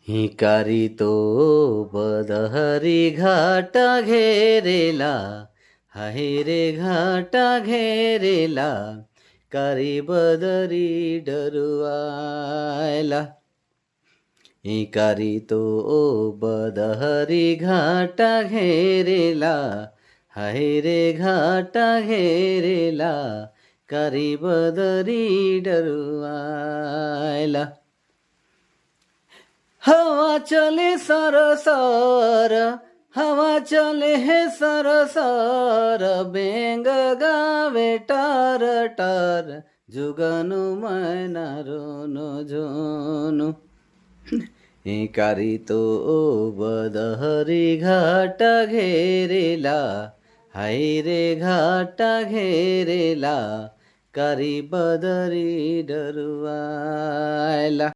Hikari तो बदहरी घाटा घेरेला, हाय रे घाटा घेरेला, कारी बदरी डरुआयला. हिकारी तो बदहरी घाटा घेरेला, हाय रे घाटा घेरेला, कारी बदरी डरुआयला. हवा चले सरसर, हवा चले हे सरसर, बेंग गावे टार टार, जुगनु मैना रोनो झोनो. हिकारी तो बदहरी घाटा घेरेला, हाय रे घाटा घेरेला, कारी बदरी डरुआयला.